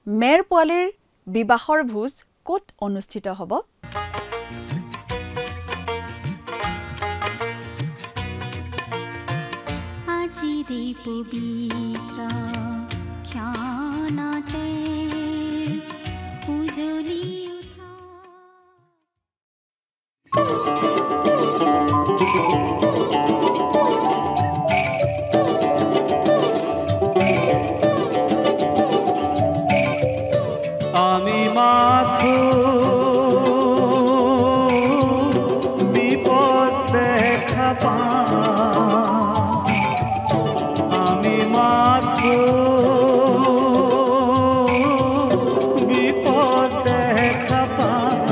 মেৰ পোৱালিৰ বিবাহৰ ভোজ ক'ত অনুষ্ঠিত হ'ব? আজিৰে পবিত্ৰ ক্ষণতে উজলি উঠা আমি মাথো বিপদ দেখা পাম, আমি মাথো বিপদ দেখা পাম,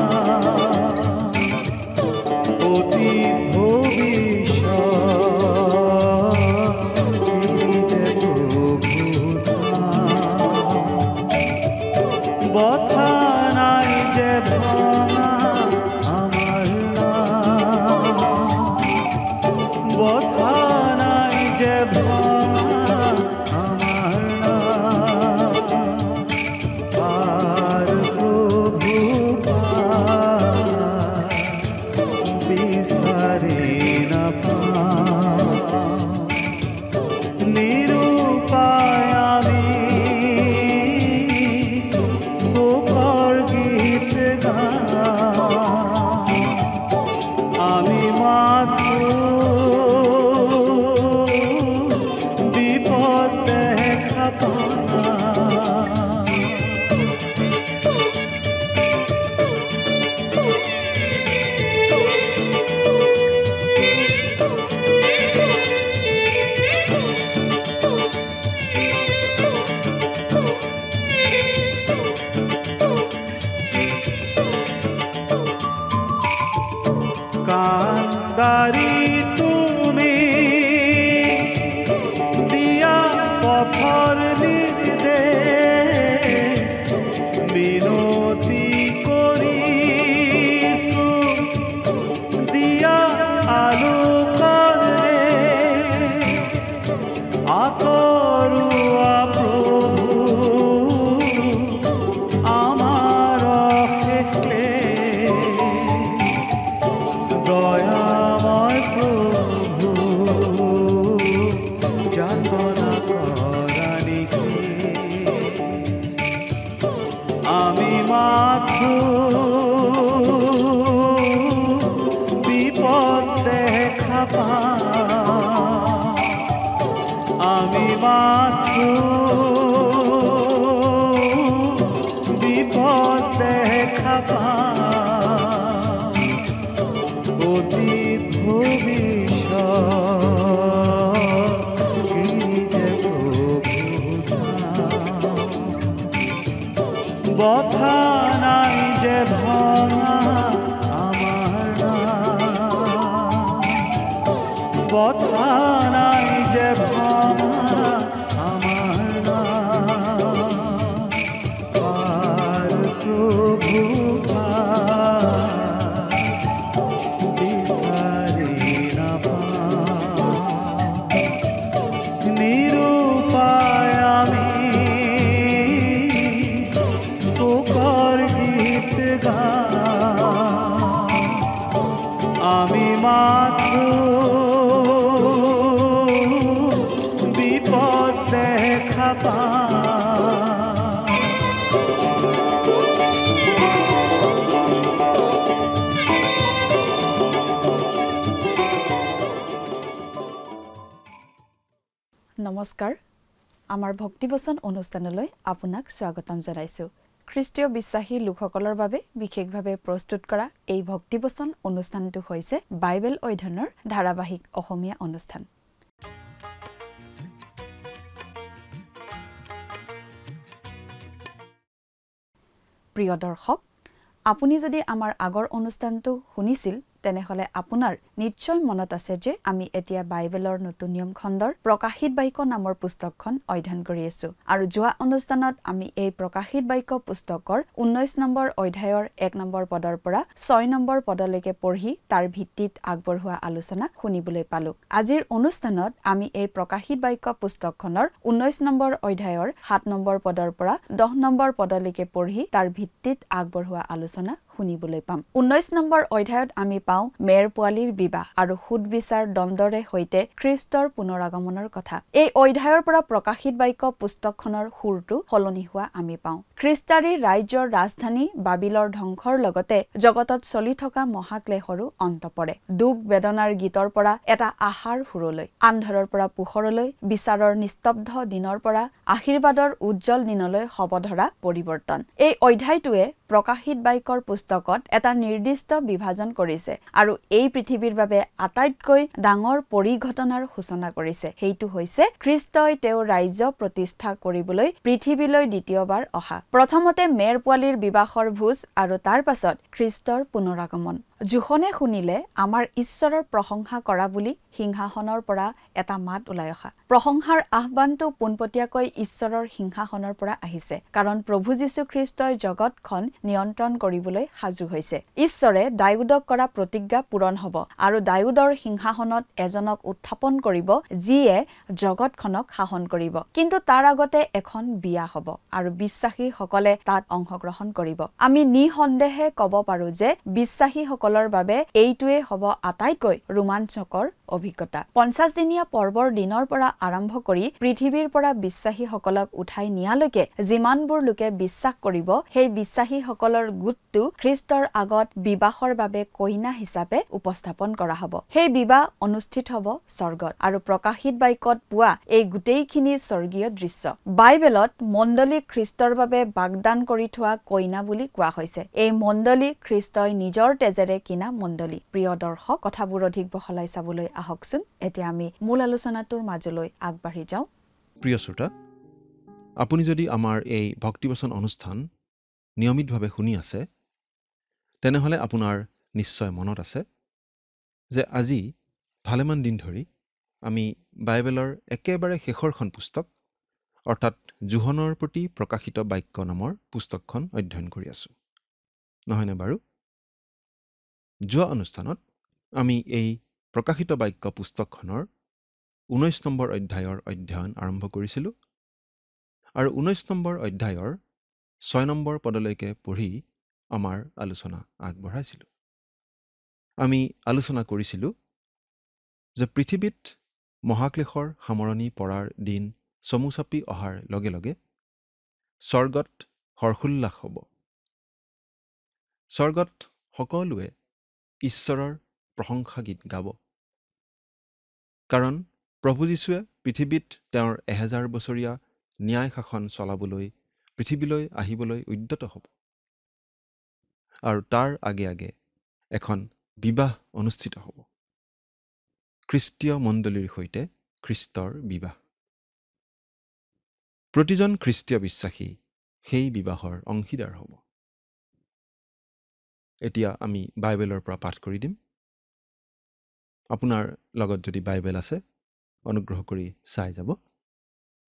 অতীত ভবিষ্যৎ যে প্রভু বথা নাই যে ভাঙা আমার বথা নাই যে ভাঙা আমার আর প্রভু বিসারে না পা নিরুপায় আমি আমি মাথো বিপদ দেখা পানা কান্দারি তুমি দিয়া পথর নির্দেশ মিনতি করিছু দিয়া আলোকরে আতৰুৱা প্রভু আমার শেষে দয়াময় প্রভু যাতনা করানিকে আমি মাথো বিপদ দেখা পাম, আমি মাথো বিপদ দেখা পাম, অতীত ভবিষ্যৎ যে প্রভু বথা নাই যে ভাঙা আমার বথা নাই যে ভাঙা আমার আর প্রভু নিরুপায় আমি পোকার গীত গা আমি মাথো বিপদ দেখা পাম। নমস্কাৰ, আমাৰ ভক্তিবচন অনুষ্ঠানলৈ আপোনাক স্বাগতম জনাইছোঁ। খ্ৰীষ্টীয় বিশ্বাসী লোকসকলৰ বাবে বিশেষভাৱে প্ৰস্তুত কৰা এই ভক্তিবচন অনুষ্ঠানটো হৈছে বাইবেল অধ্যয়নৰ ধাৰাবাহিক অসমীয়া অনুষ্ঠান। প্ৰিয় দৰ্শক, আপুনি যদি আমাৰ আগৰ অনুষ্ঠানটো শুনিছিল তেনেহলে আপোনাৰ নিশ্চয় মনত আছে যে আমি এতিয়া বাইবেলৰ নতুন নিয়ম খণ্ডৰ প্ৰকাশিত বাক্য নামৰ পুস্তকখন অধ্যয়ন কৰি আছো আৰু যোৱা অনুষ্ঠানত আমি এই প্ৰকাশিত বাক্য পুস্তকৰ 19 নম্বৰ অধ্যায়ৰ 1 নম্বৰ পদৰ পৰা 6 নম্বৰ পদলৈকে পঢ়ি তাৰ ভিত্তিত আগবঢ়োৱা আলোচনা শুনিবলৈ পালো আজিৰ অনুষ্ঠানত আমি এই প্ৰকাশিত বাক্য পুস্তকখনৰ 19 নম্বৰ অধ্যায়ৰ 7 নম্বৰ পদৰ পৰা 10 নম্বৰ পদলৈকে পঢ়ি তাৰ ভিত্তিত আগবঢ়োৱা আলোচনা শুনিবলৈ পাম 19 নম্বৰ অধ্যায়ত আমি পাওঁ মেৰ পোৱালীৰ বিবাহ আৰু সুদবিচাৰ দ্বন্দ্বৰে সৈতে খ্ৰীষ্টৰ পুনৰাগমনৰ কথা এই অধ্যায়ৰ পৰা প্ৰকাশিত বাক্য পুস্তকখনৰ সুৰটো সলনি হোৱা আমি পাওঁ খ্ৰীষ্টাৰী ৰাজ্যৰ ৰাজধানী বাবিলৰ ধ্বংসৰ লগতে জগতত চলি থকা মহাক্লেশৰো অন্ত পৰে দুখ বেদনাৰ গীতৰ পৰা এটা আশাৰ সুৰলৈ আন্ধাৰৰ পৰা পোহৰলৈ বিচাৰৰ নিস্তব্ধ দিনৰ পৰা আশীৰ্বাদৰ উজ্জ্বল দিনলৈ হবধৰা পৰিৱৰ্তন এই অধ্যায়টোৱে প্ৰকাশিত বাক্যৰ পুস্তকত এটা নিৰ্দিষ্ট বিভাজন কৰিছে আৰু এই পৃথিৱীৰ বাবে আটাইতকৈ ডাঙৰ পৰিঘটনাৰ সূচনা কৰিছে সেইটো হৈছে খ্ৰীষ্টই তেওঁৰ ৰাজ্য প্ৰতিষ্ঠা কৰিবলৈ পৃথিৱীলৈ দ্বিতীয়বাৰ অহা প্ৰথমতে মেৰ পোৱালীৰ বিবাহৰ ভোজ আৰু তাৰ পাছত খ্ৰীষ্টৰ পুনৰাগমন জোখনে শুনিলে আমাৰ ঈশ্বৰৰ প্ৰশংসা কৰা বুলি সিংহাসনৰ পৰা এটা মাত ওলাই অহা প্ৰশংসাৰ আহ্বানটো পোনপটীয়াকৈ ঈশ্বৰৰ সিংহাসনৰ পৰা আহিছে কাৰণ প্ৰভু যীশু খ্ৰীষ্টই জগতখন নিয়ন্ত্ৰণ কৰিবলৈ সাজু হৈছে ঈশ্বৰে দাউদক কৰা প্ৰতিজ্ঞা পূৰণ হ'ব আৰু দাউদৰ সিংহাসনত এজনক উত্থাপন কৰিব যিয়ে জগতখনক শাসন কৰিব কিন্তু তাৰ আগতে এখন বিয়া হ'ব আৰু বিশ্বাসীসকলে তাত অংশগ্ৰহণ কৰিব আমি নিসন্দেহে ক'ব পাৰো যে বিশ্বাসীসকলৰ বাবে এইটোৱে হ'ব আটাইতকৈ ৰোমাঞ্চকৰ অভিজ্ঞতা 50 দিনীয়া পৰ্বৰ দিনৰ পৰা আৰম্ভ কৰি পৃথিৱীৰ পৰা বিশ্বাসীসকলক উঠাই নিয়ালৈকে যিমানবোৰ লোকে বিশ্বাস কৰিব সেই বিশ্বাসীসকলৰ গোটটো খ্ৰীষ্টৰ আগত বিবাহৰ বাবে কইনা হিচাপে উপস্থাপন কৰা হ'ব সেই বিবাহ অনুষ্ঠিত হ'ব স্বৰ্গত আৰু প্ৰকাশিত বাক্যত পোৱা এই গোটেইখিনি স্বৰ্গীয় দৃশ্য বাইবেলত মণ্ডলী খ্ৰীষ্টৰ বাবে বাগদান কৰি থোৱা কইনা বুলি কোৱা হৈছে এই মণ্ডলী খ্ৰীষ্টই নিজৰ তেজেৰে কিনা মণ্ডলী প্ৰিয় দৰ্শক কথাবোৰ অধিক বহলাই চাবলৈ আহকচোন এতিয়া আমি মূল আলোচনাটোৰ মাজলৈ আগবাঢ়ি যাওঁ প্ৰিয় শ্ৰোতা আপুনি যদি আমাৰ এই ভক্তিবচন অনুষ্ঠান নিয়মিতভাৱে শুনি আছে তেনেহলে আপোনাৰ নিশ্চয় মনত আছে যে আজি ভালেমান দিন ধৰি আমি বাইবেলৰ একেবাৰে শেষৰখন পুস্তক অৰ্থাৎ জোহনৰ প্ৰতি প্ৰকাশিত বাক্য নামৰ পুস্তকখন অধ্যয়ন কৰি আছো নহয়নে বাৰু যোৱা অনুষ্ঠানত আমি এই প্ৰকাশিত বাক্য পুস্তকখনৰ 19 নম্বৰ অধ্যায়ৰ অধ্যয়ন আৰম্ভ কৰিছিলোঁ আৰু 19 নম্বৰ অধ্যায়ৰ 6 নম্বৰ পদলৈকে পঢ়ি আমাৰ আলোচনা আগবঢ়াইছিলোঁ আমি আলোচনা কৰিছিলোঁ যে পৃথিৱীত মহাক্লেশৰ সামৰণি পৰাৰ দিন চমু চাপি অহাৰ লগে লগে স্বৰ্গত হৰ্ষোল্লাস হ'ব স্বৰ্গত সকলোৱে ঈশ্বৰৰ প্ৰশংসা গীত গাব কাৰণ প্ৰভু যীশুৱে পৃথিৱীত তেওঁৰ 1000 বছৰীয়া ন্যায় শাসন চলাবলৈ পৃথিৱীলৈ আহিবলৈ উদ্যত হ'ব আৰু তাৰ আগে আগে এখন বিবাহ অনুষ্ঠিত হ'ব খ্ৰীষ্টীয় মণ্ডলীৰ সৈতে খ্ৰীষ্টৰ বিবাহ প্ৰতিজন খ্ৰীষ্টীয় বিশ্বাসী সেই বিবাহৰ অংশীদাৰ হ'ব এতিয়া আমি বাইবেলৰ পৰা পাঠ কৰি দিম আপোনাৰ লগত যদি বাইবেল আছে অনুগ্ৰহ কৰি চাই যাব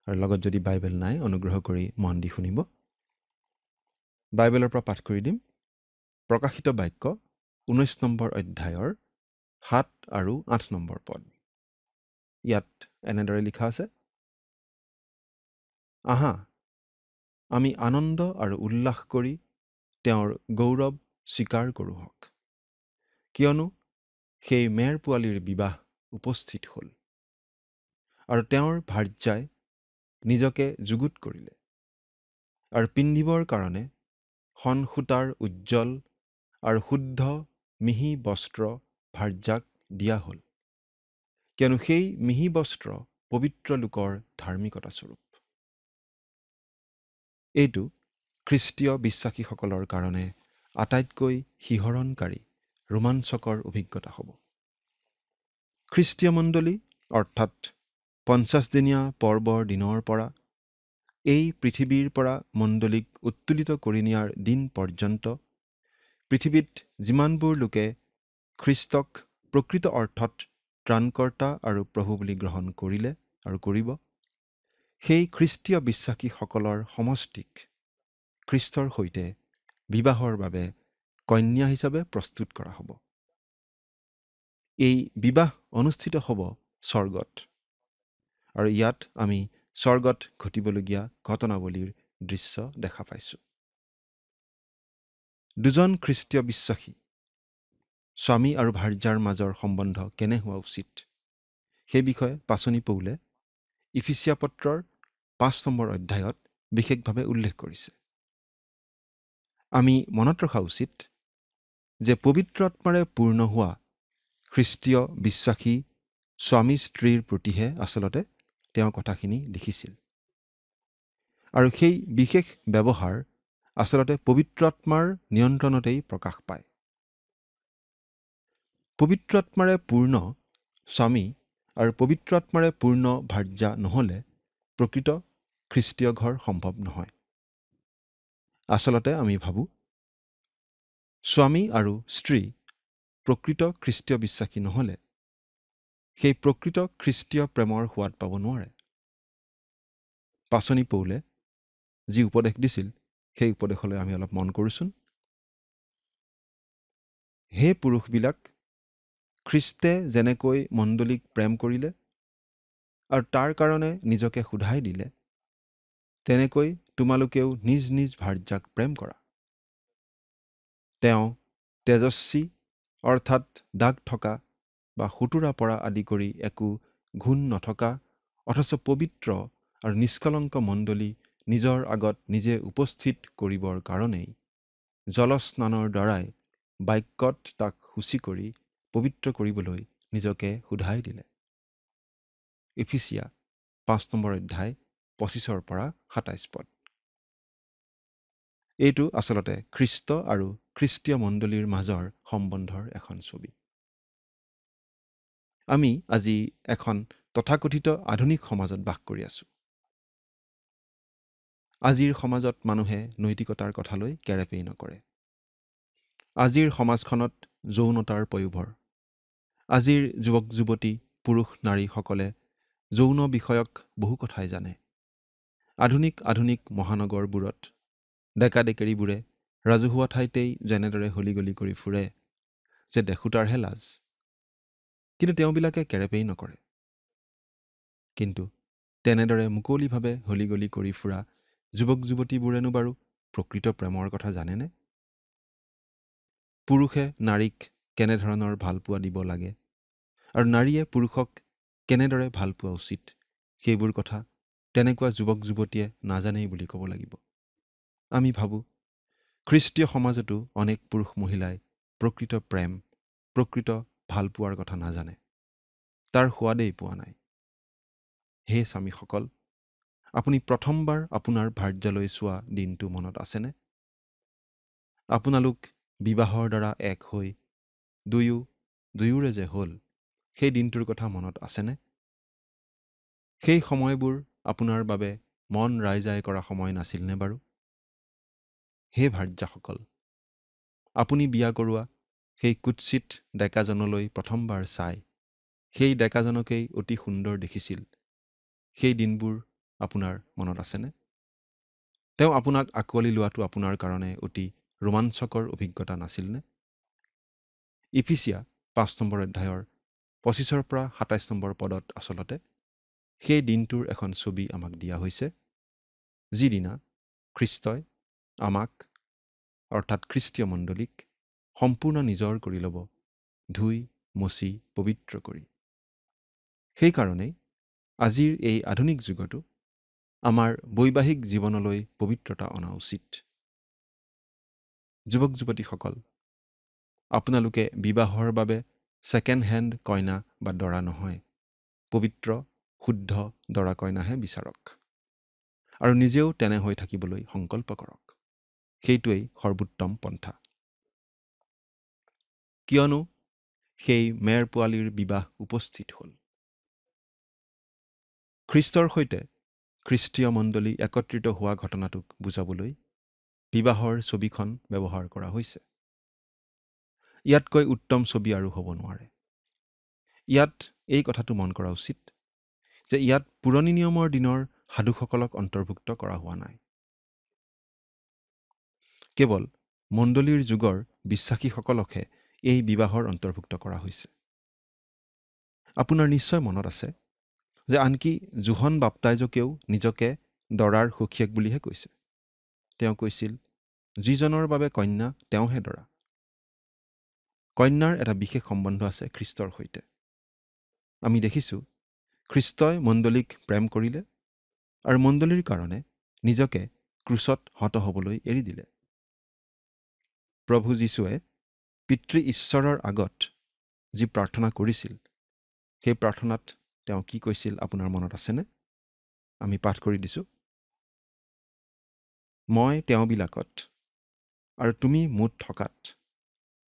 আৰু লগত যদি বাইবেল নাই অনুগ্ৰহ কৰি মন দি শুনিব বাইবেলৰ পৰা পাঠ কৰি দিম প্ৰকাশিত বাক্য 19 নম্বৰ অধ্যায়ৰ 7 আৰু 8 নম্বৰ পদ ইয়াত এনেদৰে লিখা আছে আহা আমি আনন্দ আৰু উল্লাস কৰি তেওঁৰ গৌৰৱ স্বীকাৰ কৰোঁ হওক কিয়নো সেই মেৰ পোৱালীৰ বিবাহ উপস্থিত হ'ল আৰু তেওঁৰ ভাৰ্যাই নিজকে যুগুত কৰিলে আৰু পিন্ধিবৰ কাৰণে সূতাৰ উজ্জ্বল আৰু শুদ্ধ মিহি বস্ত্ৰ ভাৰ্যাক দিয়া হ'ল কিয়নো সেই মিহি বস্ত্ৰ পবিত্ৰ লোকৰ ধাৰ্মিকতা স্বৰূপ এইটো খ্ৰীষ্টীয় বিশ্বাসীসকলৰ কাৰণে আটাইতকৈ শিহৰণকাৰী ৰোমাঞ্চকৰ অভিজ্ঞতা হ'ব খ্ৰীষ্টীয় মণ্ডলী অৰ্থাৎ 50 দিনীয়া পৰ্বৰ দিনৰ পৰা এই পৃথিৱীৰ পৰা মণ্ডলীক উত্তোলিত কৰি নিয়াৰ দিন পৰ্যন্ত পৃথিৱীত যিমানবোৰ লোকে খ্ৰীষ্টক প্ৰকৃত অৰ্থত ত্ৰাণকৰ্তা আৰু প্ৰভু বুলি গ্ৰহণ কৰিলে আৰু কৰিব, সেই খ্ৰীষ্টীয় বিশ্বাসীসকলৰ সমষ্টিক খ্ৰীষ্টৰ সৈতে বিবাহৰ বাবে কন্যা হিচাপে প্ৰস্তুত কৰা হ'ব। এই বিবাহ অনুষ্ঠিত হ'ব স্বৰ্গত, আৰু ইয়াত আমি স্বৰ্গত ঘটিবলগীয়া ঘটনাৱলীৰ দৃশ্য দেখা পাইছোঁ। দুজন খ্ৰীষ্টীয় বিশ্বাসী স্বামী আৰু ভাৰ্যাৰ মাজৰ সম্বন্ধ কেনে হোৱা উচিত, সেই বিষয়ে পাচনি পৌলে ইফিচিয়া পত্ৰৰ 5 নম্বৰ অধ্যায়ত বিশেষভাৱে উল্লেখ কৰিছে। আমি মনত ৰখা উচিত যে পবিত্ৰ আত্মাৰে পূৰ্ণ হোৱা খ্ৰীষ্টীয় বিশ্বাসী স্বামী স্ত্ৰীৰ প্ৰতিহে আচলতে তেওঁ কথাখিনি লিখিছিল, আৰু সেই বিশেষ ব্যৱহাৰ আচলতে পবিত্ৰ আত্মাৰ নিয়ন্ত্ৰণতেই প্ৰকাশ পায়। পবিত্ৰ আত্মাৰে পূৰ্ণ স্বামী আৰু পবিত্ৰ আত্মাৰে পূৰ্ণ ভাৰ্যা নহ'লে প্ৰকৃত খ্ৰীষ্টীয় ঘৰ সম্ভৱ নহয়। আচলতে আমি ভাবোঁ স্বামী আৰু স্ত্ৰী প্ৰকৃত খ্ৰীষ্টীয় বিশ্বাসী নহ'লে সেই প্ৰকৃত খ্ৰীষ্টীয় প্ৰেমৰ সোৱাদ পাব নোৱাৰে। পাচনি পৌলে যি উপদেশ দিছিল সেই উপদেশলৈ আমি অলপ মন কৰোঁচোন। হে পুৰুষবিলাক, খ্ৰীষ্টে যেনেকৈ মণ্ডলীক প্ৰেম কৰিলে আৰু তাৰ কাৰণে নিজকে শোধাই দিলে, তেনেকৈ তোমালোকেও নিজ নিজ ভাৰ্যাক প্ৰেম কৰা। তেওঁ তেজস্বী অৰ্থাৎ দাগ থকা বা সুতুৰা পৰা আদি কৰি একো গুণ নথকা অথচ পবিত্ৰ আৰু নিষ্কলংক মণ্ডলী নিজৰ আগত নিজে উপস্থিত কৰিবৰ কাৰণেই জলস্নানৰ দ্বাৰাই বাক্যত তাক সূচী কৰি পবিত্ৰ কৰিবলৈ নিজকে শোধাই দিলে। ইফিচিয়া 5 নম্বৰ অধ্যায় 25 পৰা 27 পদ। এইটো আচলতে খ্ৰীষ্ট আৰু খ্ৰীষ্টীয় মণ্ডলীৰ মাজৰ সম্বন্ধৰ এখন ছবি। আমি আজি এখন তথাকথিত আধুনিক সমাজত বাস কৰি আছোঁ। আজিৰ সমাজত মানুহে নৈতিকতাৰ কথালৈ কেৰেপেই নকৰে। আজিৰ সমাজখনত যৌনতাৰ পয়োভৰ। আজিৰ যুৱক যুৱতী পুৰুষ নাৰীসকলে যৌন বিষয়ক বহু কথাই জানে। আধুনিক মহানগৰবোৰত ডেকা ডেকেৰীবোৰে ৰাজহুৱা ঠাইতেই যেনেদৰে হলিগলি কৰি ফুৰে যে দেখোতাৰহে লাজ, কিন্তু তেওঁবিলাকে কেৰেপেই নকৰে। কিন্তু তেনেদৰে মুকলিভাৱে হলিগলি কৰি ফুৰা যুৱক যুৱতীবোৰেনো বাৰু প্ৰকৃত প্ৰেমৰ কথা জানেনে? পুৰুষে নাৰীক কেনেধৰণৰ ভালপোৱা দিব লাগে আৰু নাৰীয়ে পুৰুষক কেনেদৰে ভালপোৱা উচিত, সেইবোৰ কথা তেনেকুৱা যুৱক যুৱতীয়ে নাজানেই বুলি ক'ব লাগিব। আমি ভাবোঁ খ্ৰীষ্টীয় সমাজতো অনেক পুৰুষ মহিলাই প্ৰকৃত প্ৰেম, প্ৰকৃত ভালপোৱাৰ কথা নাজানে, তাৰ সোৱাদেই পোৱা নাই। হে স্বামীসকল, আপুনি প্ৰথমবাৰ আপোনাৰ ভাৰ্যালৈ চোৱা দিনটো মনত আছেনে? আপোনালোক বিবাহৰ দ্বাৰা এক হৈ দুয়োৰে যে হ'ল, সেই দিনটোৰ কথা মনত আছেনে? সেই সময়বোৰ আপোনাৰ বাবে মন ৰাইজাই কৰা সময় নাছিলনে বাৰু? হে ভাৰ্যাসকল, আপুনি বিয়া কৰোৱা সেই কুৎসিত ডেকাজনলৈ প্ৰথমবাৰ চাই সেই ডেকাজনকেই অতি সুন্দৰ দেখিছিল, সেই দিনবোৰ আপোনাৰ মনত আছেনে? তেওঁ আপোনাক আঁকোৱালি লোৱাটো আপোনাৰ কাৰণে অতি ৰোমাঞ্চকৰ অভিজ্ঞতা নাছিলনে? ইফিচিয়া 5 নম্বৰ অধ্যায়ৰ 25 পৰা 27 নম্বৰ পদত আচলতে সেই দিনটোৰ এখন ছবি আমাক দিয়া হৈছে, যিদিনা খ্ৰীষ্টই আমাক অৰ্থাৎ খ্ৰীষ্টীয় মণ্ডলীক সম্পূৰ্ণ নিজৰ কৰি ল'ব, ধুই মচি পবিত্ৰ কৰি। সেইকাৰণেই আজিৰ এই আধুনিক যুগতো আমাৰ বৈবাহিক জীৱনলৈ পবিত্ৰতা অনা উচিত। যুৱক যুৱতীসকল, আপোনালোকে বিবাহৰ বাবে ছেকেণ্ড হেণ্ড কইনা বা দৰা নহয়, পবিত্ৰ শুদ্ধ দৰা কইনাহে বিচাৰক আৰু নিজেও তেনে হৈ থাকিবলৈ সংকল্প কৰক। সেইটোৱেই সৰ্বোত্তম পন্থা। কিয়নো সেই মেৰ পোৱালীৰ বিবাহ উপস্থিত হ'ল। খ্ৰীষ্টৰ সৈতে খ্ৰীষ্টীয় মণ্ডলী একত্ৰিত হোৱা ঘটনাটোক বুজাবলৈ বিবাহৰ ছবিখন ব্যৱহাৰ কৰা হৈছে। ইয়াতকৈ উত্তম ছবি আৰু হ'ব নোৱাৰে। ইয়াত এই কথাটো মন কৰা উচিত যে ইয়াত পুৰণি নিয়মৰ দিনৰ সাধুসকলক অন্তৰ্ভুক্ত কৰা হোৱা নাই। কেৱল মণ্ডলীৰ যুগৰ বিশ্বাসীসকলকহে এই বিবাহৰ অন্তৰ্ভুক্ত কৰা হৈছে। আপোনাৰ নিশ্চয় মনত আছে যে আনকি জোহন বাপ্তাইজকেও নিজকে দৰাৰ সখীয়েক বুলিহে কৈছে। তেওঁ কৈছিল, যিজনৰ বাবে কন্যা তেওঁহে দৰা। কন্যাৰ এটা বিশেষ সম্বন্ধ আছে খ্ৰীষ্টৰ সৈতে। আমি দেখিছোঁ খ্ৰীষ্টই মণ্ডলীক প্ৰেম কৰিলে আৰু মণ্ডলীৰ কাৰণে নিজকে ক্ৰুচত হত হ'বলৈ এৰি দিলে। প্ৰভু যীশুৱে পিতৃ ঈশ্বৰৰ আগত যি প্ৰাৰ্থনা কৰিছিল, সেই প্ৰাৰ্থনাত তেওঁ কি কৈছিল আপোনাৰ মনত আছেনে? আমি পাঠ কৰি দিছোঁ। মই তেওঁবিলাকত আৰু তুমি মোত থকাত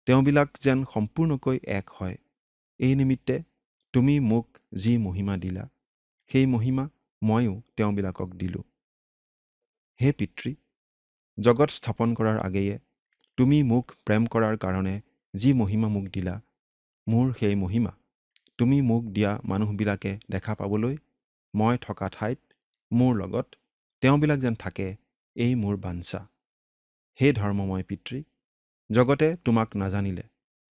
তেওঁবিলাক যেন সম্পূৰ্ণকৈ এক হয়, এই নিমিত্তে তুমি মোক যি মহিমা দিলা, সেই মহিমা ময়ো তেওঁবিলাকক দিলোঁ। হে পিতৃ, জগত স্থাপন কৰাৰ আগেয়ে তুমি মোক প্ৰেম কৰাৰ কাৰণে যি মহিমা মোক দিলা, মোৰ সেই মহিমা তুমি মোক দিয়া মানুহবিলাকে দেখা পাবলৈ মই থকা ঠাইত মোৰ লগত তেওঁবিলাক যেন থাকে, এই মোৰ বাঞ্ছা। হে ধৰ্মময় পিতৃ, জগতে তোমাক নাজানিলে,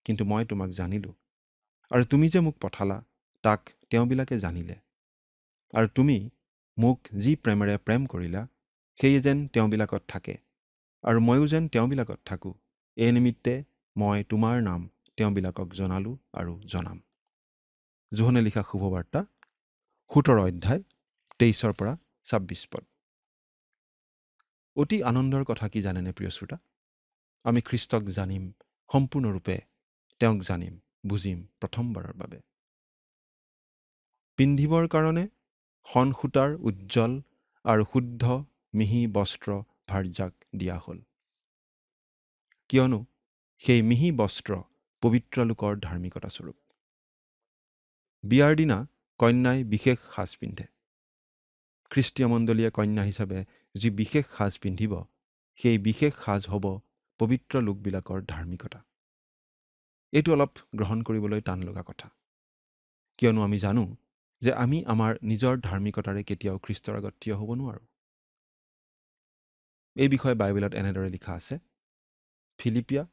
কিন্তু মই তোমাক জানিলোঁ, আৰু তুমি যে মোক পঠালা তাক তেওঁবিলাকে জানিলে। আৰু তুমি মোক যি প্ৰেমেৰে প্ৰেম কৰিলা, সেয়ে যেন তেওঁবিলাকত থাকে, আৰু ময়ো যেন তেওঁবিলাকত থাকোঁ, এই নিমিত্তে মই তোমাৰ নাম তেওঁবিলাকক জনালোঁ আৰু জনাম। জোহনে লিখা শুভবাৰ্তা 17 অধ্যায় 23-26 পদ। অতি আনন্দৰ কথা কি জানেনে প্ৰিয় শ্ৰোতা? আমি খ্ৰীষ্টক জানিম, সম্পূৰ্ণৰূপে তেওঁক জানিম, বুজিম প্ৰথমবাৰৰ বাবে। পিন্ধিবৰ কাৰণে শণ সূতাৰ উজ্জ্বল আৰু শুদ্ধ মিহি বস্ত্ৰ ভাৰ্যাক দিয়া হ'ল। কিয়নো সেই মিহি বস্ত্ৰ পবিত্ৰ লোকৰ ধাৰ্মিকতা স্বৰূপ। বিয়াৰ দিনা কন্যাই বিশেষ সাজ পিন্ধে। খ্ৰীষ্টীয় মণ্ডলীয়ে কন্যা হিচাপে যি বিশেষ সাজ পিন্ধিব, সেই বিশেষ সাজ হ'ব পবিত্ৰ লোকবিলাকৰ ধাৰ্মিকতা। এইটো অলপ গ্ৰহণ কৰিবলৈ টান লগা কথা, কিয়নো আমি জানো যে আমি আমাৰ নিজৰ ধাৰ্মিকতাৰে কেতিয়াও খ্ৰীষ্টৰ আগত থিয় হ'ব নোৱাৰোঁ। এই বিষয়ে বাইবেলত এনেদৰে লিখা আছে, ফিলিপিয়া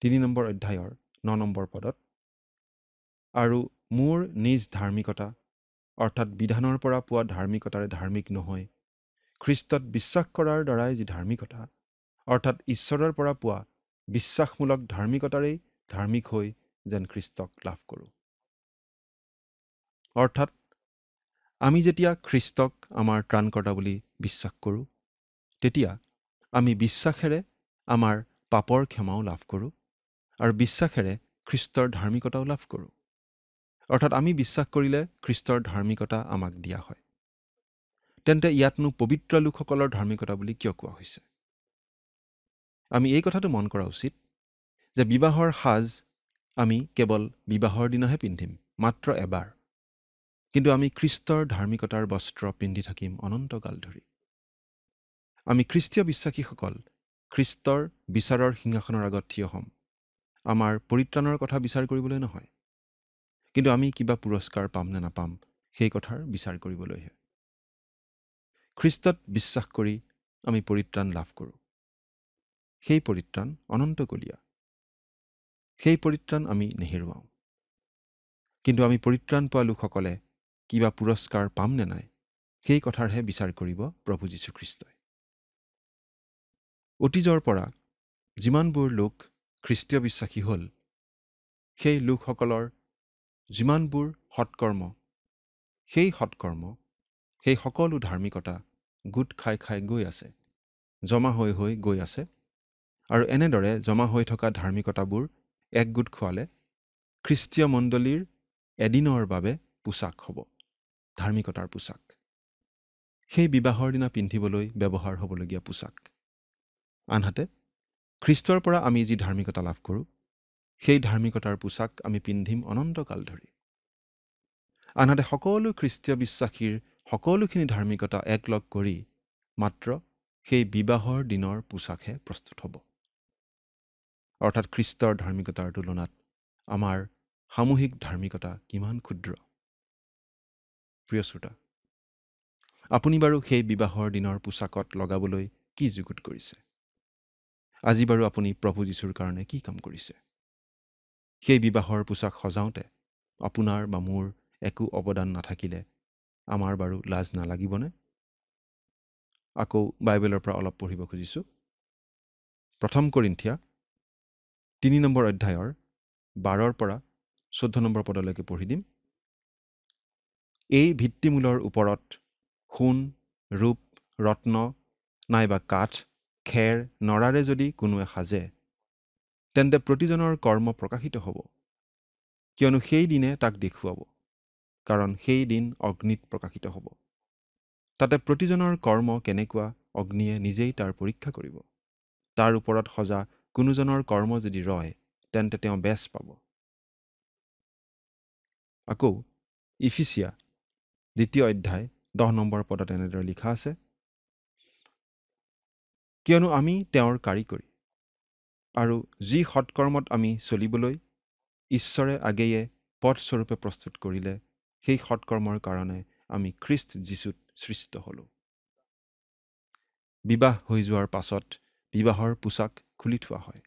3 নম্বৰ অধ্যায়ৰ 9 নম্বৰ পদত, আৰু মোৰ নিজ ধাৰ্মিকতা অৰ্থাৎ বিধানৰ পৰা পোৱা ধাৰ্মিকতাৰে ধাৰ্মিক নহয়, খ্ৰীষ্টত বিশ্বাস কৰাৰ দ্বাৰাই যি ধাৰ্মিকতা অৰ্থাৎ ঈশ্বৰৰ পৰা পোৱা বিশ্বাসমূলক ধাৰ্মিকতাৰেই ধাৰ্মিক হৈ যেন খ্ৰীষ্টক লাভ কৰোঁ। অৰ্থাৎ আমি যেতিয়া খ্ৰীষ্টক আমাৰ ত্ৰাণকৰ্তা বুলি বিশ্বাস কৰোঁ, তেতিয়া আমি বিশ্বাসেৰে আমাৰ পাপৰ ক্ষমাও লাভ কৰোঁ আৰু বিশ্বাসেৰে খ্ৰীষ্টৰ ধাৰ্মিকতাও লাভ কৰোঁ। অৰ্থাৎ আমি বিশ্বাস কৰিলে খ্ৰীষ্টৰ ধাৰ্মিকতা আমাক দিয়া হয়। তেন্তে ইয়াতনো পবিত্ৰ লোকসকলৰ ধাৰ্মিকতা বুলি কিয় কোৱা হৈছে? আমি এই কথাটো মন কৰা উচিত যে বিবাহৰ সাজ আমি কেৱল বিবাহৰ দিনাহে পিন্ধিম, মাত্ৰ এবাৰ। কিন্তু আমি খ্ৰীষ্টৰ ধাৰ্মিকতাৰ বস্ত্ৰ পিন্ধি থাকিম অনন্তকাল ধৰি। আমি খ্ৰীষ্টীয় বিশ্বাসীসকল খ্ৰীষ্টৰ বিচাৰৰ সিংহাসনৰ আগত থিয় হ'ম, আমাৰ পৰিত্ৰাণৰ কথা বিচাৰ কৰিবলৈ নহয়, কিন্তু আমি কিবা পুৰস্কাৰ পাম নে নাপাম সেই কথাৰ বিচাৰ কৰিবলৈহে। খ্ৰীষ্টত বিশ্বাস কৰি আমি পৰিত্ৰাণ লাভ কৰোঁ। সেই পৰিত্ৰাণ অনন্তকলীয়া। সেই পৰিত্ৰাণ আমি নেহেৰুৱাওঁ। কিন্তু আমি পৰিত্ৰাণ পোৱা লোকসকলে কিবা পুৰস্কাৰ পাম নে নাই সেই কথাৰহে বিচাৰ কৰিব প্ৰভু যীশুখ্ৰীষ্টই। অতীজৰ পৰা যিমানবোৰ লোক খ্ৰীষ্টীয় বিশ্বাসী হ'ল, সেই লোকসকলৰ যিমানবোৰ সৎকৰ্ম, সেই সৎকৰ্ম, সেই সকলো ধাৰ্মিকতা গোট খাই খাই গৈ আছে, জমা হৈ হৈ গৈ আছে, আৰু এনেদৰে জমা হৈ থকা ধাৰ্মিকতাবোৰ একগোট খোৱালে খ্ৰীষ্টীয় মণ্ডলীৰ এদিনৰ বাবে পোছাক হ'ব, ধাৰ্মিকতাৰ পোছাক। সেই বিবাহৰ দিনা পিন্ধিবলৈ ব্যৱহাৰ হ'বলগীয়া পোছাক। আনহাতে খ্ৰীষ্টৰ পৰা আমি যি ধাৰ্মিকতা লাভ কৰোঁ, সেই ধাৰ্মিকতাৰ পোছাক আমি পিন্ধিম অনন্তকাল ধৰি। আনহাতে সকলো খ্ৰীষ্টীয় বিশ্বাসীৰ সকলোখিনি ধাৰ্মিকতা একলগ কৰি মাত্ৰ সেই বিবাহৰ দিনৰ পোছাকহে প্ৰস্তুত হ'ব। অৰ্থাৎ খ্ৰীষ্টৰ ধাৰ্মিকতাৰ তুলনাত আমাৰ সামূহিক ধাৰ্মিকতা কিমান ক্ষুদ্ৰ। প্ৰিয় শ্ৰোতা, আপুনি বাৰু সেই বিবাহৰ দিনৰ পোছাকত লগাবলৈ কি যুগুত কৰিছে? আজি বাৰু আপুনি প্ৰভু যীশুৰ কাৰণে কি কাম কৰিছে? সেই বিবাহৰ পোছাক সজাওঁতে আপোনাৰ বা মোৰ একো অৱদান নাথাকিলে আমাৰ বাৰু লাজ নালাগিবনে? আকৌ বাইবেলৰ পৰা অলপ পঢ়িব খুজিছোঁ। 1 কৰিন্থিয়া 3 নম্বৰ অধ্যায়ৰ 12 পৰা 14 নম্বৰ পদলৈকে পঢ়ি দিম। এই ভিত্তিমূলৰ ওপৰত সোণ, ৰূপ, ৰত্ন নাইবা কাঠ, খেৰ, নৰাৰে যদি কোনোৱে সাজে, তেন্তে প্ৰতিজনৰ কৰ্ম প্ৰকাশিত হ'ব, কিয়নো সেই দিনে তাক দেখুৱাব, কাৰণ সেই দিন অগ্নিত প্ৰকাশিত হ'ব। তাতে প্ৰতিজনৰ কৰ্ম কেনেকুৱা অগ্নিয়ে নিজেই তাৰ পৰীক্ষা কৰিব। তাৰ ওপৰত সজা কোনোজনৰ কৰ্ম যদি ৰয়, তেন্তে তেওঁ বেচ পাব। আকৌ ইফিচিয়া 2 অধ্যায় 10 নম্বৰ পদত এনেদৰে লিখা আছে, কিয়নো আমি তেওঁৰ কাৰিকৰী, আৰু যি সৎকৰ্মত আমি চলিবলৈ ঈশ্বৰে আগেয়ে পথস্বৰূপে প্ৰস্তুত কৰিলে, সেই সৎকৰ্মৰ কাৰণে আমি খ্ৰীষ্ট যীশুত সৃষ্ট হ'লোঁ। বিবাহ হৈ যোৱাৰ পাছত বিবাহৰ পোছাক খুলি থোৱা হয়।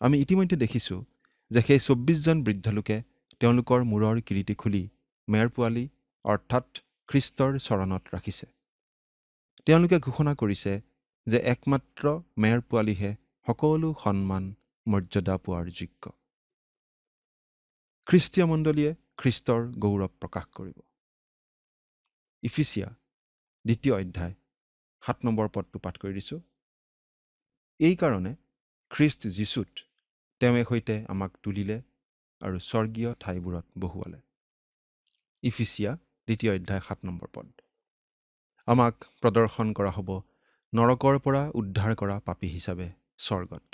আমি ইতিমধ্যে দেখিছোঁ যে সেই 24জন বৃদ্ধ লোকে তেওঁলোকৰ মূৰৰ কিৰীটি খুলি মেৰ পোৱালি অৰ্থাৎ খ্ৰীষ্টৰ চৰণত ৰাখিছে। তেওঁলোকে ঘোষণা কৰিছে যে একমাত্ৰ মেৰ পোৱালিহে সকলো সন্মান মৰ্যাদা পোৱাৰ যোগ্য। খ্ৰীষ্টীয় মণ্ডলীয়ে খ্ৰীষ্টৰ গৌৰৱ প্ৰকাশ কৰিব। ইফিচিয়া 2 অধ্যায় 7 নম্বৰ পদটো পাঠ কৰি দিছোঁ। এই কাৰণে খ্ৰীষ্ট যীশুত তেওঁৱে সৈতে আমাক তুলিলে আৰু স্বৰ্গীয় ঠাইবোৰত বহুৱালে। ইফিচিয়া 2 অধ্যায় 7 নম্বৰ পদ। আমাক প্ৰদৰ্শন কৰা হ'ব নৰকৰ পৰা উদ্ধাৰ কৰা পাপী হিচাপে স্বৰ্গত,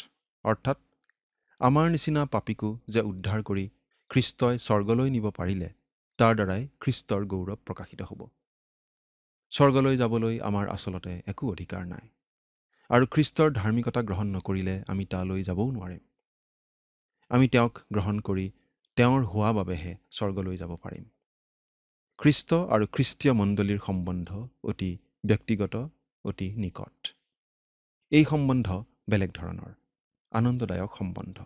অৰ্থাৎ আমাৰ নিচিনা পাপীকো যে উদ্ধাৰ কৰি খ্ৰীষ্টই স্বৰ্গলৈ নিব পাৰিলে, তাৰ দ্বাৰাই খ্ৰীষ্টৰ গৌৰৱ প্ৰকাশিত হ'ব। স্বৰ্গলৈ যাবলৈ আমাৰ আচলতে একো অধিকাৰ নাই, আৰু খ্ৰীষ্টৰ ধাৰ্মিকতা গ্ৰহণ নকৰিলে আমি তালৈ যাবও নোৱাৰিম। আমি তেওঁক গ্ৰহণ কৰি তেওঁৰ হোৱা বাবেহে স্বৰ্গলৈ যাব পাৰিম। খ্ৰীষ্ট আৰু খ্ৰীষ্টীয় মণ্ডলীৰ সম্বন্ধ অতি ব্যক্তিগত, অতি নিকট। এই সম্বন্ধ বেলেগ ধৰণৰ আনন্দদায়ক সম্বন্ধ।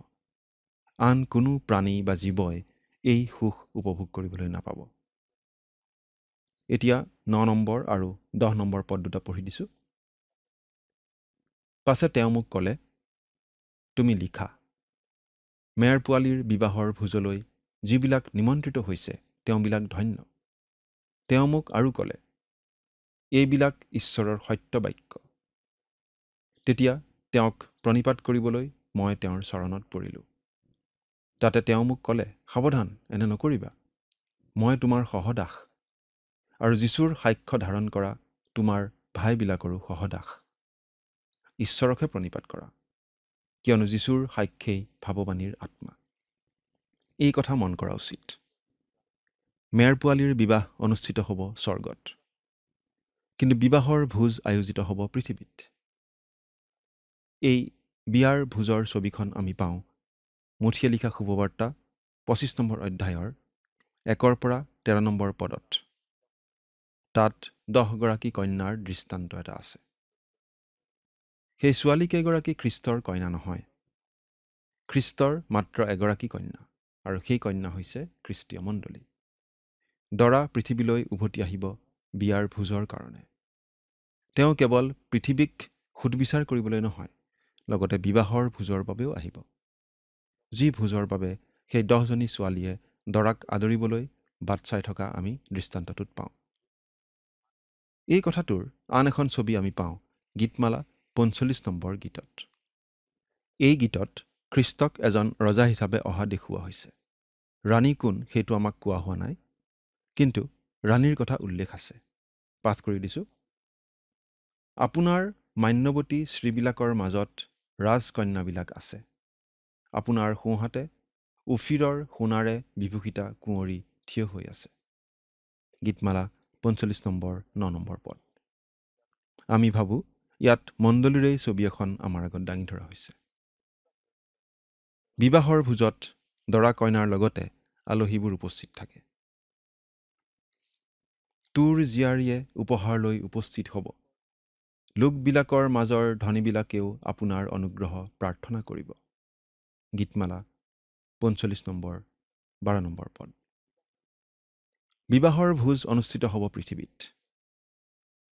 আন কোনো প্ৰাণী বা জীৱই এই সুখ উপভোগ কৰিবলৈ নাপাব। এতিয়া 9 নম্বৰ আৰু 10 নম্বৰ পদ দুটা পঢ়ি দিছোঁ। পাছে তেওঁ মোক ক'লে, তুমি লিখা, মেৰ পোৱালীৰ বিবাহৰ ভোজলৈ যিবিলাক নিমন্ত্ৰিত হৈছে তেওঁবিলাক ধন্য। তেওঁ মোক আৰু ক'লে, এইবিলাক ঈশ্বৰৰ সত্য বাক্য। তেতিয়া তেওঁক প্ৰণিপাত কৰিবলৈ মই তেওঁৰ চৰণত পৰিলোঁ। তাতে তেওঁ মোক ক'লে, সাৱধান, এনে নকৰিবা। মই তোমাৰ সহদাস আৰু যীশুৰ সাক্ষ্য ধাৰণ কৰা তোমাৰ ভাইবিলাকৰো সহদাস। ঈশ্বৰকহে প্ৰণিপাত কৰা, কিয়নো যীশুৰ সাক্ষেই ভাৱবাণীৰ আত্মা। এই কথা মন কৰা উচিত। মেৰ পোৱালীৰ বিবাহ অনুষ্ঠিত হ'ব স্বৰ্গত, কিন্তু বিবাহৰ ভোজ আয়োজিত হ'ব পৃথিৱীত। এই বিয়াৰ ভোজৰ ছবিখন আমি পাওঁ মথিয়ে লিখা শুভবাৰ্তা 25 নম্বৰ অধ্যায়ৰ 1 পৰা 13 নম্বৰ পদত। তাত 10 গৰাকী কন্যাৰ দৃষ্টান্ত এটা আছে। সেই ছোৱালী কেইগৰাকী খ্ৰীষ্টৰ কন্যা নহয়। খ্ৰীষ্টৰ মাত্ৰ এগৰাকী কন্যা, আৰু সেই কন্যা হৈছে খ্ৰীষ্টীয় মণ্ডলী। দৰা পৃথিৱীলৈ উভতি আহিব বিয়াৰ ভোজৰ কাৰণে। তেওঁ কেৱল পৃথিৱীক সুদবিচাৰ কৰিবলৈ নহয়, লগতে বিবাহৰ ভোজৰ বাবেও আহিব, যি ভোজৰ বাবে সেই 10জনী ছোৱালীয়ে দৰাক আদৰিবলৈ বাট চাই থকা আমি দৃষ্টান্তটোত পাওঁ। এই কথাটোৰ আন এখন ছবি আমি পাওঁ গীতমালা 45 নম্বৰ গীতত। এই গীতত খ্ৰীষ্টক এজন ৰজা হিচাপে অহা দেখুওৱা হৈছে। ৰাণী কোন সেইটো আমাক কোৱা হোৱা নাই, কিন্তু ৰাণীৰ কথা উল্লেখ আছে। পাঠ কৰি দিছোঁ। আপোনাৰ মান্যৱতী স্ত্ৰীবিলাকৰ মাজত ৰাজকন্যাবিলাক আছে। আপোনাৰ সোঁহাতে ওফিৰৰ সোণাৰে বিভূষিতা কুঁৱৰী থিয় হৈ আছে। গীতমালা 45 নম্বৰ 9 নম্বৰ পদ। আমি ভাবোঁ ইয়াত মণ্ডলীৰেই ছবি এখন আমাৰ আগত দাঙি ধৰা হৈছে। বিবাহৰ ভোজত দৰা কইনাৰ লগতে আলহীবোৰ উপস্থিত থাকে। তোৰ জীয়াৰীয়ে উপহাৰ লৈ উপস্থিত হ'ব। লোকবিলাকৰ মাজৰ ধনীবিলাকেও আপোনাৰ অনুগ্ৰহ প্ৰাৰ্থনা কৰিব। গীতমালা ৪৫ নম্বৰ ১২ নম্বৰ পদ। বিবাহৰ ভোজ অনুষ্ঠিত হ'ব পৃথিৱীত।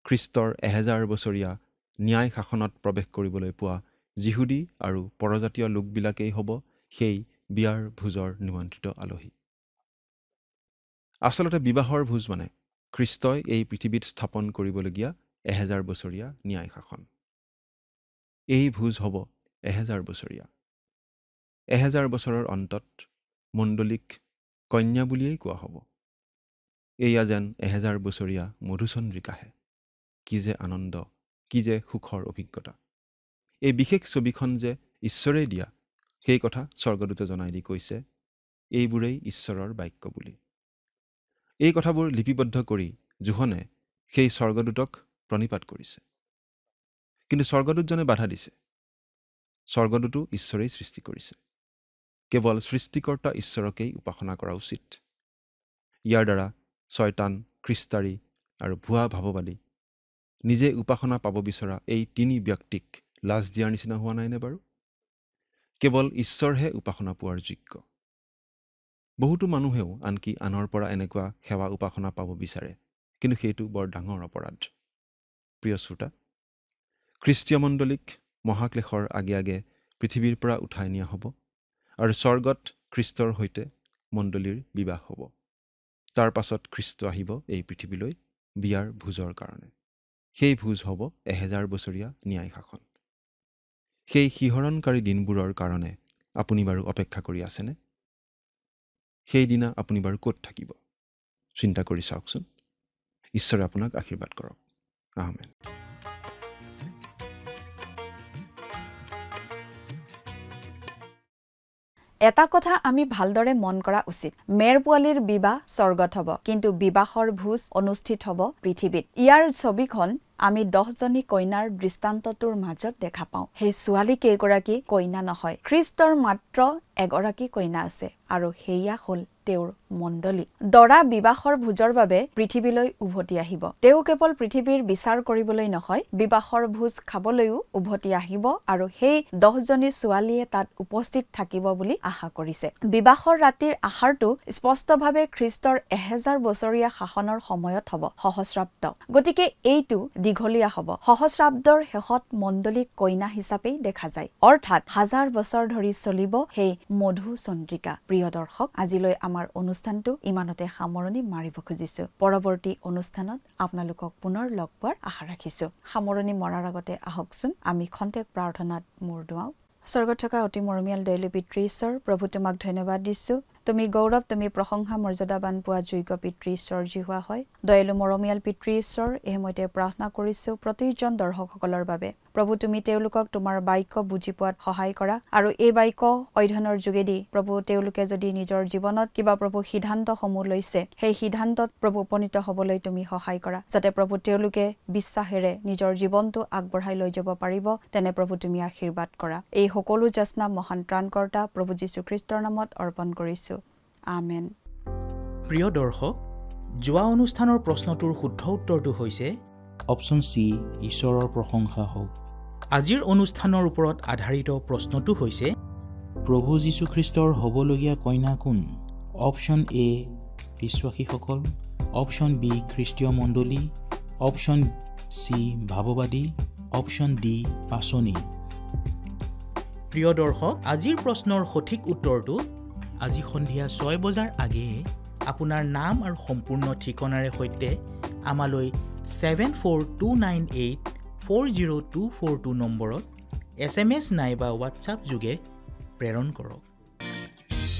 খ্ৰীষ্টৰ ১০০০ বছৰীয়া ন্যায় শাসনত প্ৰৱেশ কৰিবলৈ পোৱা যিহুদী আৰু পৰজাতীয় লোকবিলাকেই হ'ব সেই বিয়াৰ ভোজৰ নিমন্ত্ৰিত আলহী। আচলতে বিবাহৰ ভোজ মানে খ্ৰীষ্টই এই পৃথিৱীত স্থাপন কৰিবলগীয়া ১০০০ বছৰীয়া ন্যায় শাসন। এই ভোজ হ'ব ১০০০ বছৰীয়া। ১০০০ বছৰৰ অন্তত মণ্ডলীক কন্যা বুলিয়েই কোৱা হ'ব। এয়া যেন ১০০০ বছৰীয়া মধুচন্দ্ৰিকাহে। কি যে আনন্দ, কি যে সুখৰ অভিজ্ঞতা। এই বিশেষ ছবিখন যে ঈশ্বৰেই দিয়া, সেই কথা স্বৰ্গদূতে জনাই দি কৈছে, এইবোৰেই ঈশ্বৰৰ বাক্য বুলি। এই কথাবোৰ লিপিবদ্ধ কৰি জোহনে সেই স্বৰ্গদূতক প্ৰণিপাত কৰিছে। কিন্তু স্বৰ্গদূতজনে বাধা দিছে। স্বৰ্গদূতো ঈশ্বৰেই সৃষ্টি কৰিছে। কেৱল সৃষ্টিকৰ্তা ঈশ্বৰকেই উপাসনা কৰা উচিত। ইয়াৰ দ্বাৰা শয়তান, খ্ৰীষ্টাৰী আৰু ভুৱা ভাৱবাদী নিজে উপাসনা পাব বিচৰা এই তিনি ব্যক্তিক লাজ দিয়াৰ নিচিনা হোৱা নাইনে বাৰু? কেৱল ঈশ্বৰহে উপাসনা পোৱাৰ যোগ্য। বহুতো মানুহেও আনকি আনৰ পৰা এনেকুৱা সেৱা উপাসনা পাব বিচাৰে, কিন্তু সেইটো বৰ ডাঙৰ অপৰাধ। প্ৰিয় শ্ৰোতা, খ্ৰীষ্টীয় মণ্ডলীক মহাক্লেশৰ আগে আগে পৃথিৱীৰ পৰা উঠাই নিয়া হ'ব আৰু স্বৰ্গত খ্ৰীষ্টৰ সৈতে মণ্ডলীৰ বিবাহ হ'ব। তাৰ পাছত খ্ৰীষ্ট আহিব এই পৃথিৱীলৈ বিয়াৰ ভোজৰ কাৰণে। সেই ভোজ হ'ব ১০০০ বছৰীয়া ন্যায় শাসন। সেই শিহৰণকাৰী দিনবোৰৰ কাৰণে আপুনি বাৰু অপেক্ষা কৰি আছেনে? সেইদিনা আপুনি বাৰু ক'ত থাকিব? চিন্তা কৰি চাওকচোন। ঈশ্বৰে আপোনাক আশীৰ্বাদ কৰক। আমেন। এটা কথা আমি ভালদৰে মন কৰা উচিত। মেৰ পোৱালীৰ বিবাহ স্বৰ্গত হ'ব, কিন্তু বিবাহৰ ভোজ অনুষ্ঠিত হ'ব পৃথিৱীত। ইয়াৰ ছবিখন আমি 10জনী কইনাৰ দৃষ্টান্তটোৰ মাজত দেখা পাওঁ। সেই ছোৱালী কেইগৰাকী কইনা নহয়, খ্ৰীষ্টৰ মাত্ৰ এগৰাকী কইনা আছে, আৰু সেয়া হ'ল তেওঁৰ মণ্ডলী। দৰা বিবাহৰ ভোজৰ বাবে পৃথিৱীলৈ উভতি আহিব। তেওঁ কেৱল পৃথিৱীৰ বিচাৰ কৰিবলৈ নহয়, বিবাহৰ ভোজ খাবলৈও উভতি আহিব, আৰু সেই 10জনী ছোৱালীয়ে তাত উপস্থিত থাকিব বুলি আশা কৰিছে। বিবাহৰ ৰাতিৰ আহাৰটো স্পষ্টভাৱে খ্ৰীষ্টৰ ১০০০ বছৰীয়া শাসনৰ সময়ত হ'ব, সহস্ৰাব্দ। গতিকে এইটো দীঘলীয়া হ'ব। সহস্ৰাব্দৰ শেষত মণ্ডলীক কইনা হিচাপেই দেখা যায়, অৰ্থাৎ 1000 বছৰ ধৰি চলিব সেই মধু চন্দ্ৰিকা। প্ৰিয় দৰ্শক, আজিলৈ আমাৰ অনুষ্ঠানটো ইমানতে সামৰণি মাৰিব খুজিছো। পৰৱৰ্তী অনুষ্ঠানত আপোনালোকক পুনৰ লগ পোৱাৰ আশা ৰাখিছো। সামৰণি মৰাৰ আগতে আহকচোন আমি খন্তেক প্ৰাৰ্থনাত মূৰ দুৱাওঁ। স্বৰ্গত থকা অতি মৰমীয়াল দয়ালু পিতৃ ঈশ্বৰ, প্ৰভু তোমাক ধন্যবাদ দিছো। তুমি গৌৰৱ, তুমি প্ৰশংসা মৰ্যাদাবান পোৱা যোগ্য পিতৃ ঈশ্বৰ যি হোৱা হয়। দয়ালু মৰমীয়াল পিতৃ ঈশ্বৰ, এই সময়তে প্ৰাৰ্থনা কৰিছো প্ৰতিজন দৰ্শকসকলৰ বাবে। প্ৰভু, তুমি তেওঁলোকক তোমাৰ বাক্য বুজি পোৱাত সহায় কৰা, আৰু এই বাক্য অধ্যয়নৰ যোগেদি প্ৰভু তেওঁলোকে যদি নিজৰ জীৱনত কিবা প্ৰভু সিদ্ধান্তসমূহ লৈছে, সেই সিদ্ধান্তত প্ৰভু উপনীত হ'বলৈ তুমি সহায় কৰা, যাতে প্ৰভু তেওঁলোকে বিশ্বাসেৰে নিজৰ জীৱনটো আগবঢ়াই লৈ যাব পাৰিব, তেনে প্ৰভু তুমি আশীৰ্বাদ কৰা। এই সকলো যাচনা মহান ত্ৰাণকৰ্তা প্ৰভু যীশু খ্ৰীষ্টৰ নামত অৰ্পণ কৰিছো। আমেন। প্ৰিয় দৰ্শক, যোৱা অনুষ্ঠানৰ প্ৰশ্নটোৰ শুদ্ধ উত্তৰটো হৈছে অপশ্যন চি, ঈশ্বৰৰ প্ৰশংসা হওক। আজিৰ অনুষ্ঠানৰ ওপৰত আধাৰিত প্ৰশ্নটো হৈছে প্ৰভু যীশুখ্ৰীষ্টৰ হ'বলগীয়া কইনা কোন? অপশ্যন এ বিশ্বাসীসকল, অপশ্যন বি খ্ৰীষ্টীয় মণ্ডলী, অপশ্যন চি ভাৱবাদী, অপশ্যন ডি পাচনি। প্ৰিয় দৰ্শক, আজিৰ প্ৰশ্নৰ সঠিক উত্তৰটো আজি সন্ধিয়া 6 বজাৰ আগেয়ে আপোনাৰ নাম আৰু সম্পূৰ্ণ ঠিকনাৰে সৈতে আমালৈ 7429840242 নম্বৰত SMS নাইবা হোৱাটছআপ যোগে প্ৰেৰণ কৰক।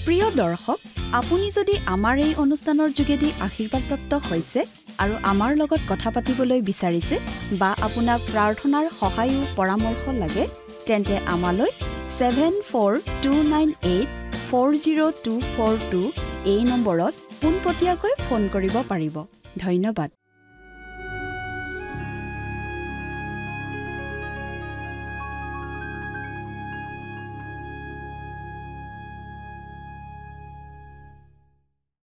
প্ৰিয় দৰ্শক, আপুনি যদি আমাৰ এই অনুষ্ঠানৰ যোগেদি আশীৰ্বাদপ্ৰাপ্ত হৈছে আৰু আমাৰ লগত কথা পাতিবলৈ বিচাৰিছে বা আপোনাক প্ৰাৰ্থনাৰ সহায় পৰামৰ্শ লাগে, তেন্তে আমালৈ 7429840242 এই নম্বৰত পোনপটীয়াকৈ ফোন কৰিব পাৰিব। ধন্যবাদ।